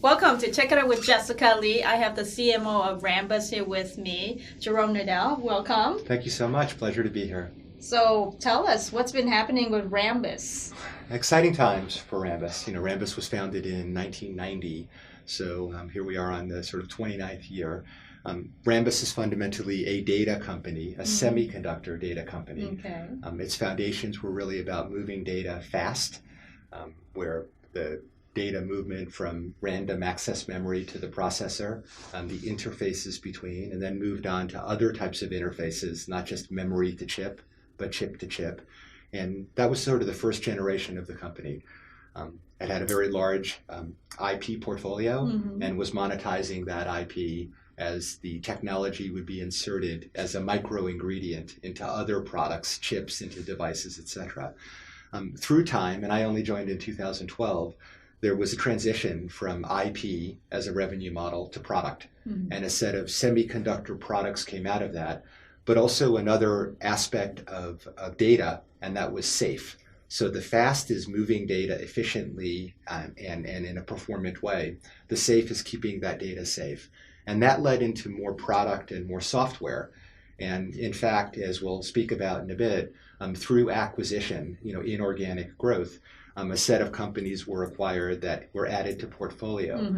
Welcome to Check It Out with Jessica Lee. I have the CMO of Rambus here with me, Jerome Nadel. Welcome. Thank you so much. Pleasure to be here. So tell us, what's been happening with Rambus? Exciting times for Rambus. Rambus was founded in 1990, so here we are on the sort of 29th year. Rambus is fundamentally a data company, a semiconductor data company. Okay. Its foundations were really about moving data fast, where the data movement from random access memory to the processor, the interfaces between, and then moved on to other types of interfaces, not just memory to chip, but chip to chip. And that was sort of the first generation of the company. It had a very large IP portfolio and was monetizing that IP as the technology would be inserted as a micro ingredient into other products, chips, into devices, etc. Through time, and I only joined in 2012, there was a transition from IP as a revenue model to product. And a set of semiconductor products came out of that, but also another aspect of data, and that was safe. So the fast is moving data efficiently and in a performant way. The safe is keeping that data safe. And that led into more product and more software. And in fact, as we'll speak about in a bit, through acquisition, inorganic growth, a set of companies were acquired that were added to portfolio.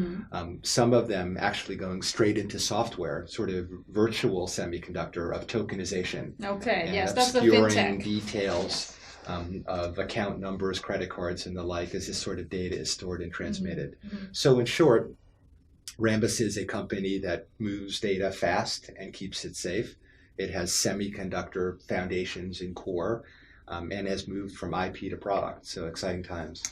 Some of them actually going straight into software, sort of virtual semiconductor of tokenization. Okay, And yes, that's the obscuring fintech. details of account numbers, credit cards, and the like as this sort of data is stored and transmitted. So in short, Rambus is a company that moves data fast and keeps it safe. It has semiconductor foundations and core, and has moved from IP to product. So exciting times.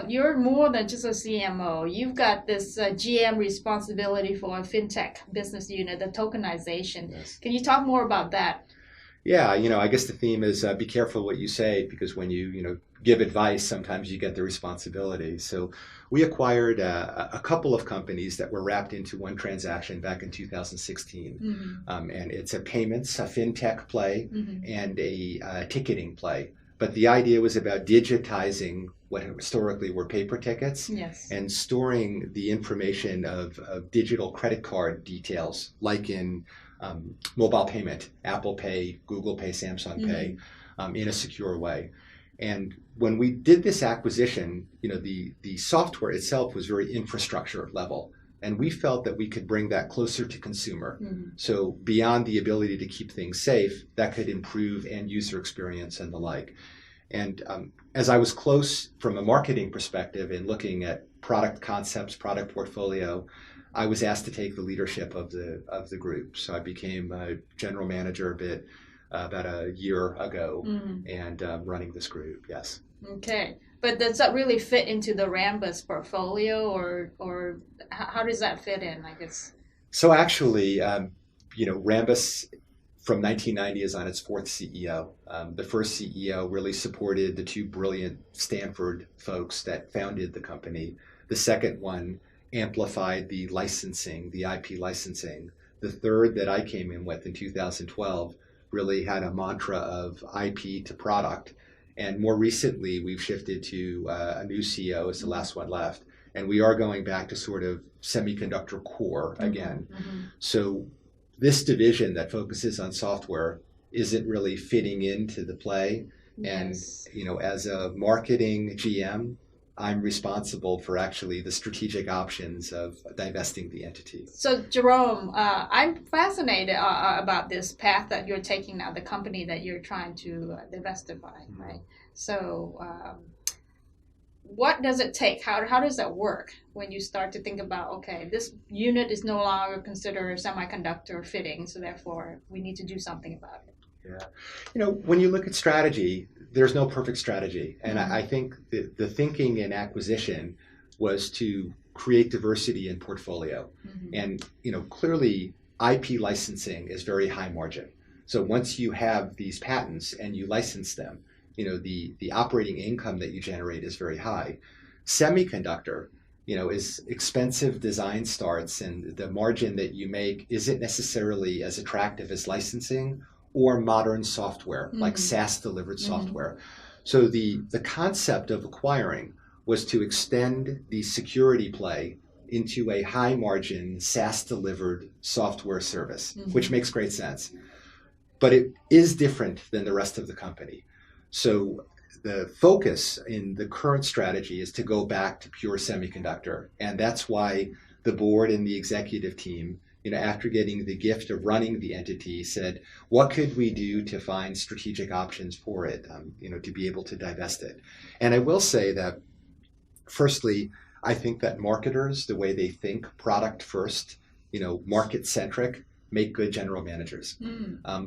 You're more than just a CMO. You've got this GM responsibility for a fintech business unit, the tokenization. Yes. Can you talk more about that? Yeah, I guess the theme is be careful what you say, because when you give advice, sometimes you get the responsibility. So we acquired a couple of companies that were wrapped into one transaction back in 2016. And it's a payments, a fintech play, and a ticketing play. But the idea was about digitizing what historically were paper tickets. Yes. And storing the information of digital credit card details, like in mobile payment, Apple Pay, Google Pay, Samsung Pay, in a secure way. And when we did this acquisition, the software itself was very infrastructure level. And we felt that we could bring that closer to consumer. So beyond the ability to keep things safe, that could improve end user experience and the like. And as I was close from a marketing perspective in looking at product concepts, product portfolio, I was asked to take the leadership of the group. So I became a general manager about a year ago, and running this group. Yes. Okay, but does that really fit into the Rambus portfolio, or how does that fit in, I guess? So actually, Rambus from 1990 is on its fourth CEO. The first CEO really supported the two brilliant Stanford folks that founded the company. The second one amplified the licensing, the IP licensing. The third that I came in with in 2012 really had a mantra of IP to product. And more recently, we've shifted to a new CEO as the last one left. And we are going back to sort of semiconductor core again. So this division that focuses on software isn't really fitting into the play. Yes. And, as a marketing GM, I'm responsible for actually the strategic options of divesting the entity. So Jerome, I'm fascinated about this path that you're taking now, the company that you're trying to diversify, right? So what does it take? How does that work when you start to think about, okay, this unit is no longer considered semiconductor fitting, so therefore we need to do something about it? Yeah. When you look at strategy, there's no perfect strategy. And I think the thinking in acquisition was to create diversity in portfolio. And, clearly IP licensing is very high margin. So once you have these patents and you license them, the operating income that you generate is very high. Semiconductor, is expensive design starts, and the margin that you make isn't necessarily as attractive as licensing or modern software, like SaaS delivered software. So the concept of acquiring was to extend the security play into a high margin SaaS delivered software service, which makes great sense. But it is different than the rest of the company. So the focus in the current strategy is to go back to pure semiconductor. And that's why the board and the executive team, after getting the gift of running the entity, said, what could we do to find strategic options for it, to be able to divest it? And I will say that, firstly, I think that marketers, the way they think product first, market centric, make good general managers.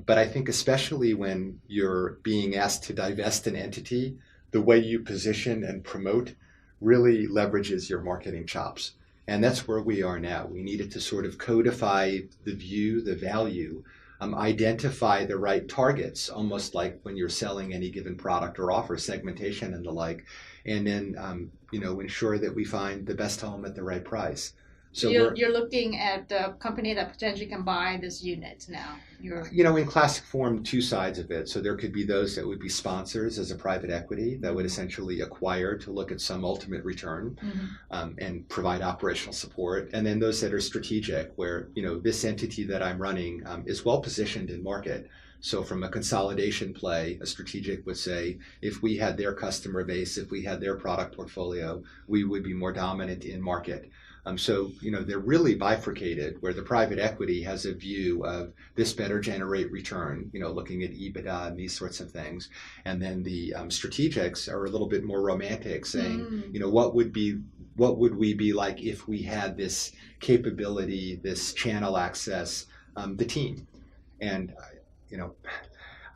But I think especially when you're being asked to divest an entity, the way you position and promote really leverages your marketing chops. And that's where we are now. We needed to sort of codify the view, the value, identify the right targets, almost like when you're selling any given product or offer, segmentation and the like, and then ensure that we find the best home at the right price. So you're looking at a company that potentially can buy this unit now. In classic form, two sides of it. So there could be those that would be sponsors as a private equity that would essentially acquire to look at some ultimate return and provide operational support. And then those that are strategic, where this entity that I'm running is well positioned in market. So from a consolidation play, a strategic would say, if we had their customer base, if we had their product portfolio, we would be more dominant in market. So they're really bifurcated, where the private equity has a view of this better generate return, looking at EBITDA and these sorts of things. And then the strategics are a little bit more romantic, saying, what would we be like if we had this capability, this channel access, the team? And,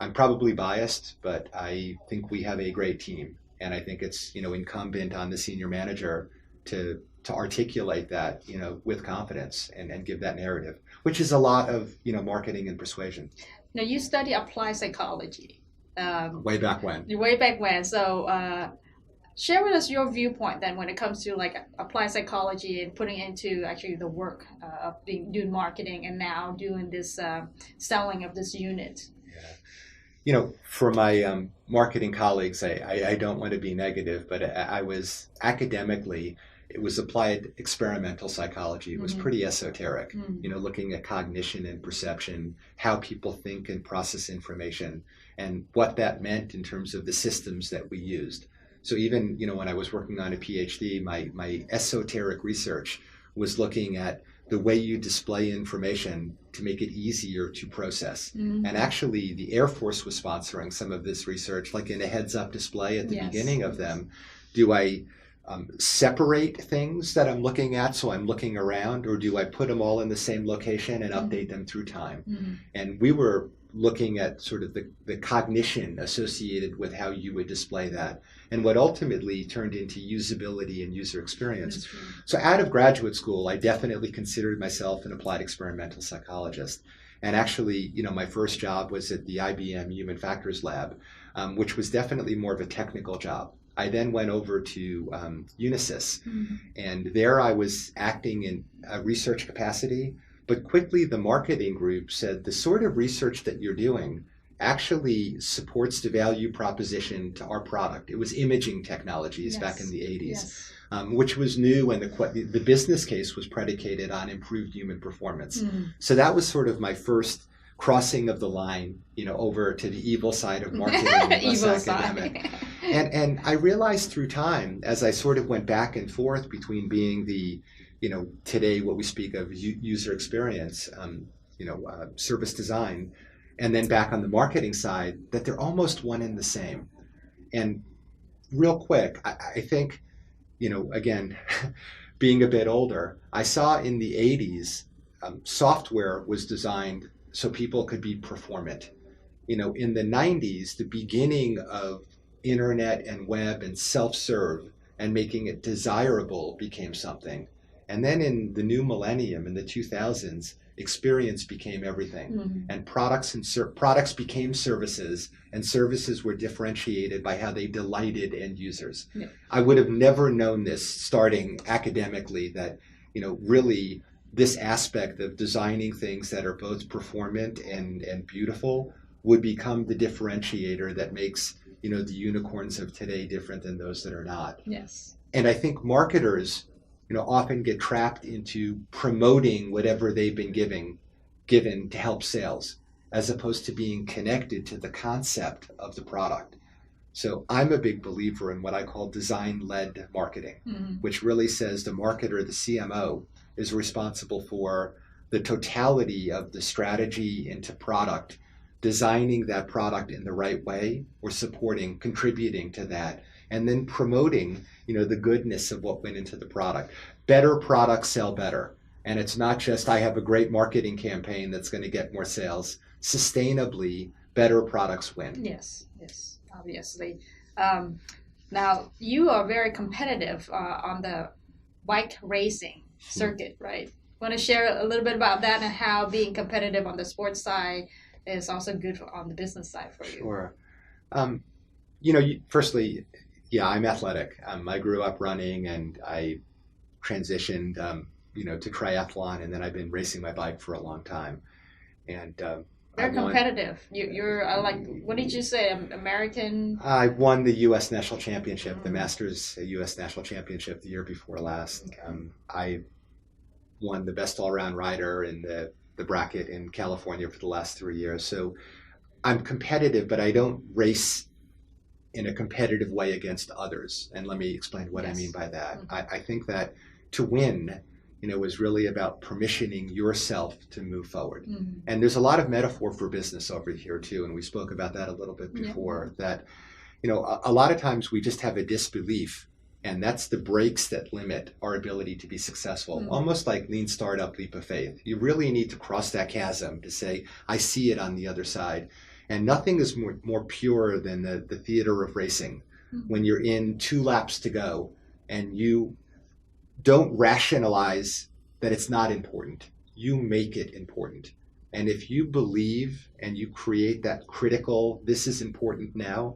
I'm probably biased, but I think we have a great team. And I think it's, incumbent on the senior manager to articulate that, with confidence and give that narrative, which is a lot of, marketing and persuasion. Now, you study applied psychology. Way back when. Way back when. So share with us your viewpoint then when it comes to like applied psychology and putting into actually the work of doing marketing and now doing this selling of this unit. For my marketing colleagues, I don't want to be negative, but I was academically, it was applied experimental psychology. It was pretty esoteric, looking at cognition and perception, how people think and process information, and what that meant in terms of the systems that we used. So even, when I was working on a PhD, my esoteric research was looking at the way you display information to make it easier to process. And actually, the Air Force was sponsoring some of this research, like in a heads-up display at the beginning of them. Do I separate things that I'm looking at so I'm looking around, or do I put them all in the same location and update them through time? And we were looking at sort of the cognition associated with how you would display that, and what ultimately turned into usability and user experience. So out of graduate school, I definitely considered myself an applied experimental psychologist. And actually, my first job was at the IBM Human Factors Lab, which was definitely more of a technical job. I then went over to Unisys, and there I was acting in a research capacity. But quickly, the marketing group said the sort of research that you're doing actually supports the value proposition to our product. It was imaging technologies back in the 80s, which was new, and the business case was predicated on improved human performance. So that was sort of my first crossing of the line, over to the evil side of marketing, less academic. And I realized through time, as I sort of went back and forth between being the today what we speak of user experience, service design, and then back on the marketing side, that they're almost one and the same. And real quick, I think, again, being a bit older, I saw in the 80s, software was designed so people could be performant. In the 90s, the beginning of internet and web and self-serve and making it desirable became something. And then in the new millennium, in the 2000s, experience became everything. And products became services, and services were differentiated by how they delighted end users. I would have never known this starting academically, that really this aspect of designing things that are both performant and beautiful would become the differentiator that makes the unicorns of today different than those that are not. Yes. And I think marketers, often get trapped into promoting whatever they've been given to help sales, as opposed to being connected to the concept of the product. So I'm a big believer in what I call design-led marketing, which really says the marketer, the CMO, is responsible for the totality of the strategy into product, designing that product in the right way, or supporting, contributing to that, and then promoting, the goodness of what went into the product. Better products sell better. And it's not just, I have a great marketing campaign that's going to get more sales. Sustainably, better products win. Yes, obviously. Now, you are very competitive on the bike racing circuit, right? Want to share a little bit about that and how being competitive on the sports side is also good on the business side for you? Sure. Firstly, I'm athletic. I grew up running, and I transitioned, to triathlon, and then I've been racing my bike for a long time. And very competitive. You're like, what did you say? American? I won the U.S. National Championship, the Masters U.S. National Championship the year before last. Okay. I won the best all-around rider in the bracket in California for the last 3 years. So I'm competitive, but I don't race in a competitive way against others. And let me explain what I mean by that. I think that to win, is really about permissioning yourself to move forward. And there's a lot of metaphor for business over here too. And we spoke about that a little bit before, that, a lot of times we just have a disbelief, and that's the brakes that limit our ability to be successful. Almost like lean startup, leap of faith. You really need to cross that chasm to say, I see it on the other side. And nothing is more pure than the theater of racing. When you're in 2 laps to go and you don't rationalize that it's not important. You make it important. And if you believe and you create that critical, this is important now,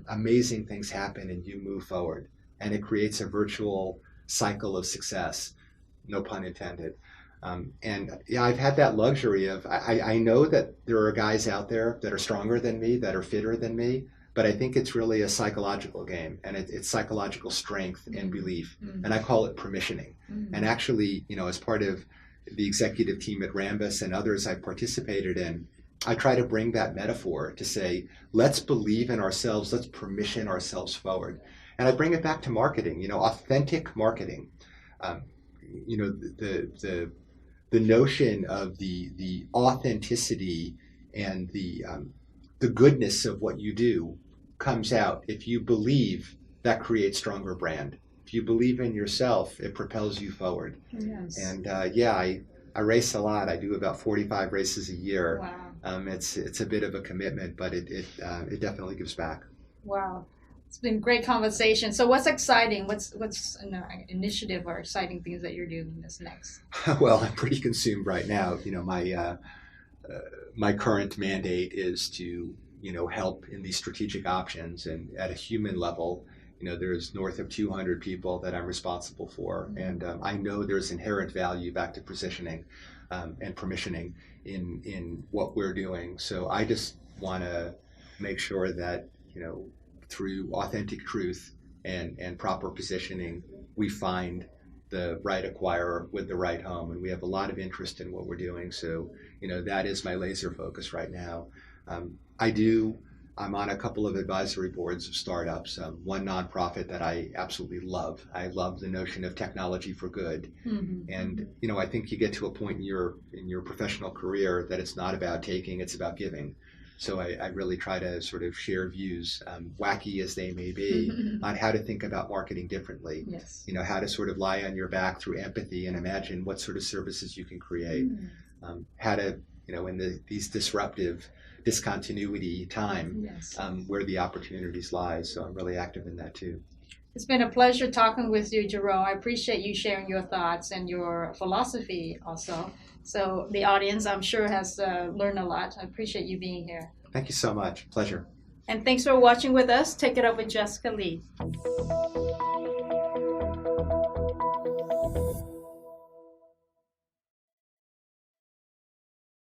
amazing things happen and you move forward. And it creates a virtual cycle of success, no pun intended. I've had that luxury of, I know that there are guys out there that are stronger than me, that are fitter than me, but I think it's really a psychological game, and it's psychological strength and belief. And I call it permissioning. And actually, as part of the executive team at Rambus and others I've participated in, I try to bring that metaphor to say, let's believe in ourselves, let's permission ourselves forward. And I bring it back to marketing, authentic marketing. The notion of the authenticity and the goodness of what you do comes out. If you believe, that creates stronger brand. If you believe in yourself, it propels you forward. Yes. And I race a lot. I do about 45 races a year. Wow. It's a bit of a commitment, but it definitely gives back. Wow. It's been a great conversation. So what's exciting? What's an initiative or exciting things that you're doing this next? Well, I'm pretty consumed right now. My current mandate is to, help in these strategic options, and at a human level, there's north of 200 people that I'm responsible for. And I know there's inherent value back to positioning and permissioning in what we're doing. So I just want to make sure that, through authentic truth and proper positioning, we find the right acquirer with the right home. And we have a lot of interest in what we're doing. So, that is my laser focus right now. I'm on a couple of advisory boards of startups, one nonprofit that I absolutely love. I love the notion of technology for good. And, I think you get to a point in your professional career that it's not about taking, it's about giving. So I really try to sort of share views, wacky as they may be, on how to think about marketing differently. Yes. How to sort of lie on your back through empathy and imagine what sort of services you can create. How to, in these disruptive discontinuity time, where the opportunities lie. So I'm really active in that too. It's been a pleasure talking with you, Jerome. I appreciate you sharing your thoughts and your philosophy also. So the audience, I'm sure, has learned a lot. I appreciate you being here. Thank you so much. Pleasure. And thanks for watching with us. Take it up with Jessica Lee.